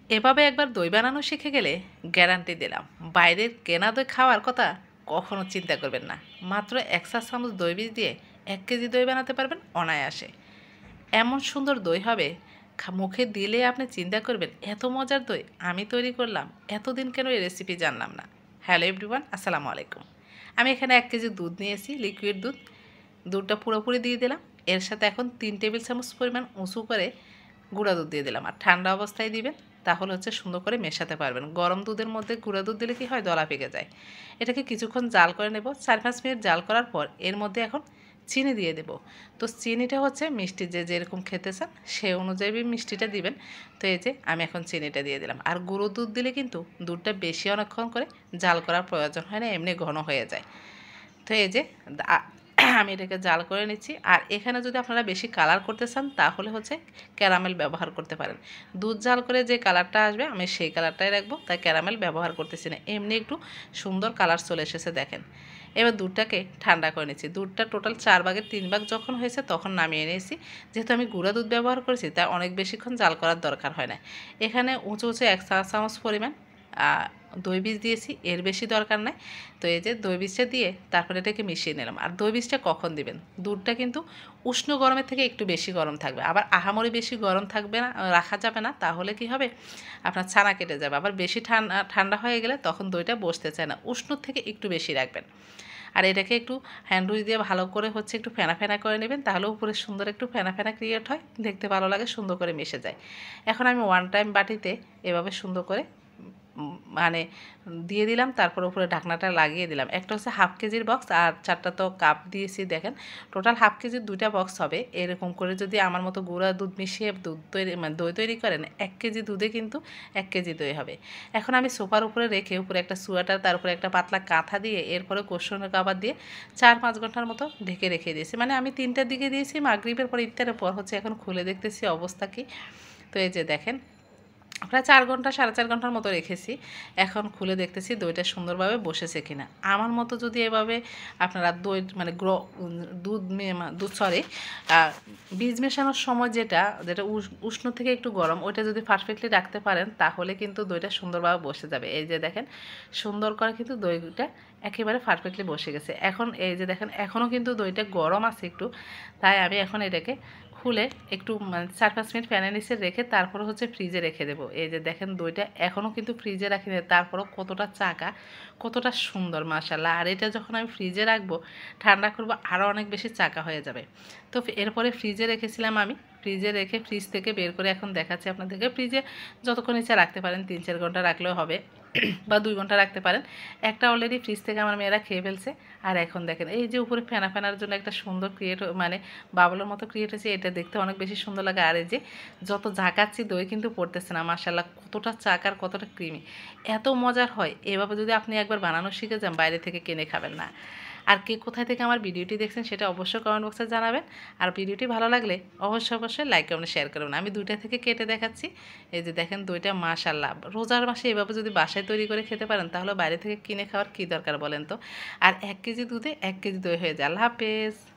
এভাবে একবার দই বানানো শিখে গেলে গ্যারান্টি দিলাম বাইরের কেনা দই খাওয়ার কথা কখনো চিন্তা করবেন না। মাত্র 1 চা চামচ দই বীজ দিয়ে 1 কেজি দই বানাতে পারবেন অনায়াসে। এমন সুন্দর দই হবে, মুখে দিলে আপনি চিন্তা করবেন এত মজার দই আমি তৈরি করলাম, এতদিন কেন এই রেসিপি জানলাম না। হ্যালো এভরিওয়ান, আসসালামু আলাইকুম। আমি এখানে 1 কেজি দুধ নিয়েছি, লিকুইড দুধ। দুধটা পুরোপুরি দিয়ে দিলাম। এর সাথে এখন 3 টেবিল চামচ পরিমাণ উঁচু করে গুঁড়া দুধ দিয়ে দিলাম। আর ঠান্ডা অবস্থায় দিবেন, তাহলে সুন্দর করে মেশাতে পারবেন। গরম দুধের মধ্যে গুঁড়া দুধ দিলে কি হয়, দলা পেকে যায়। এটাকে কিছুক্ষণ জাল করে নেব। 4-5 মিনিট জাল করার পর এর মধ্যে এখন চিনি দিয়ে দেব। তো চিনিটা মিষ্টি যে যেরকম খেতে চান সে অনুযায়ী মিষ্টিটা দিবেন। তো এই যে আমি এখন চিনিটা দিয়ে দিলাম। আর গুঁড়ো দুধ দিলে কিন্তু দুধটা বেশি অনেকক্ষণ করে জাল করার প্রয়োজন হয় না, এমনি ঘন হয়ে যায়। তো এই যে আমি এটাকে জাল করে নিচ্ছি। আর এখানে যদি আপনারা বেশি কালার করতে চান তাহলে ক্যারামেল ব্যবহার করতে পারেন। দুধ জাল করে যে কালারটা আসবে আমি সেই কালারটাই রাখবো, তাই ক্যারামেল ব্যবহার করতেছি না। এমনি একটু সুন্দর কালার চলে এসেছে দেখেন। এবার দুধটাকে ঠান্ডা করে নিচ্ছি। দুধটা টোটাল 4 ভাগের 3 ভাগ যখন হয়েছে তখন নামিয়ে নিয়েছি। যেহেতু আমি গুঁড়া দুধ ব্যবহার করেছি তাই অনেক বেশিক্ষণ জাল করার দরকার হয় না। এখানে উঁচু উঁচু 1 চা চামচ পরিমাণ দই বীজ দিয়েছি, এর বেশি দরকার নাই। তো এই যে দই বীজটা দিয়ে তারপরে এটাকে মিশিয়ে নিলাম। আর দই বীজটা কখন দিবেন, দুধটা কিন্তু উষ্ণ গরমের থেকে একটু বেশি গরম থাকবে। আবার আহামরি বেশি গরম থাকবে না, রাখা যাবে না, তাহলে কি হবে আপনার ছানা কেটে যাবে। আবার বেশি ঠান্ডা ঠান্ডা হয়ে গেলে তখন দইটা বসতে চায় না। উষ্ণ থেকে একটু বেশি রাখবেন। আর এটাকে একটু হ্যান্ড উইচ দিয়ে ভালো করে একটু ফেনা ফেনা করে নেবেন, তাহলে উপরে সুন্দর একটু ফেনা ফেনা ক্রিয়েট হয়, দেখতে ভালো লাগে, সুন্দর করে মিশে যায়। এখন আমি 1 টাইম বাটিতে এভাবে সুন্দর করে মানে দিয়ে দিলাম। তারপর উপরে ঢাকনাটা লাগিয়ে দিলাম। একটা 1/2 কেজির বক্স আর 4টা তো কাপ দিয়েছি দেখেন। টোটাল 1/2 কেজির 2টা বক্স হবে। এরকম করে যদি আমার মতো গুঁড়া দুধ মিশিয়ে দুধ তৈরি দই তৈরি করেন, 1 কেজি দুধে কিন্তু 1 কেজি দই হবে। এখন আমি সোফার উপরে রেখে উপরে একটা সোয়েটার, তার উপরে একটা পাতলা কাঁথা দিয়ে এরপরে কোষণের কভার দিয়ে 4-5 ঘন্টার মতো ঢেকে রেখে দিয়েছি। মানে আমি 3টার দিকে দিয়েছি, মাগরিবের পর ইফতারের পর এখন খুলে দেখতেছি অবস্থা কি। তো এই যে দেখেন প্রায় 4 ঘন্টা 4.5 ঘন্টার মতো রেখেছি। এখন খুলে দেখতেছি দইটা সুন্দরভাবে বসেছে কিনা। আমার মতো যদি এভাবে আপনারা দই দুধ বীজ মেশানোর সময় যেটা যেটা উষ্ণ থেকে একটু গরম, ওইটা যদি পারফেক্টলি রাখতে পারেন তাহলে কিন্তু দইটা সুন্দরভাবে বসে যাবে। এই যে দেখেন সুন্দর করে কিন্তু দইটা একেবারে পারফেক্টলি বসে গেছে। এখন এই যে দেখেন এখনও কিন্তু দইটা গরম আছে একটু, তাই আমি এখন এটাকে খুলে একটু 4-5 মিনিট ফ্যানের নিচে রেখে তারপরে ফ্রিজে রেখে দেবো। এই যে দেখেন দইটা এখনও কিন্তু ফ্রিজে রাখিনি, তারপরও কতটা চাকা, কতটা সুন্দর মাশাআল্লাহ। আর এটা যখন আমি ফ্রিজে রাখবো, ঠান্ডা করবো, আরও অনেক বেশি চাকা হয়ে যাবে। তো এরপরে ফ্রিজে রেখেছিলাম আমি। ফ্রিজে রেখে ফ্রিজ থেকে বের করে এখন দেখাচ্ছি আপনাদেরকে। ফ্রিজে যতক্ষণ ইচ্ছা রাখতে পারেন, 3-4 ঘন্টা রাখলেও হবে বা 2 ঘন্টা রাখতে পারেন। একটা অলরেডি ফ্রিজ থেকে আমার মেয়েরা খেয়ে ফেলছে। আর এখন দেখেন এই যে উপরে ফেনা ফেনার জন্য একটা সুন্দর বাবলের মতো ক্রিয়েট হয়েছে, এটা দেখতে অনেক বেশি সুন্দর লাগে। আর এই যে যত ঝাঁকাচ্ছি দই কিন্তু পড়তেছে না, মাশাআল্লাহ কতটা চাকার কতটা ক্রিমি, এত মজার হয়। এভাবে যদি আপনি একবার বানানো শিখে যান, বাইরে থেকে কিনে খাবেন না। আর কে কোথায় থেকে আমার ভিডিওটি দেখছেন সেটা অবশ্যই কমেন্ট বক্সে জানাবেন। আর ভিডিওটি ভালো লাগলে অবশ্যই লাইক কমেন্ট শেয়ার করবেন। আমি 2টা থেকে কেটে দেখাচ্ছি। এই যে দেখেন দইটা মাশাআল্লাহ, রোজার মাসে এভাবে যদি বাসায় তৈরি করে খেতে পারেন তাহলে বাইরে থেকে কিনে খাওয়ার কী দরকার বলেন তো। আর 1 কেজি দুধে 1 কেজি দই হয়ে যায়। আল্লাহ হাফেজ।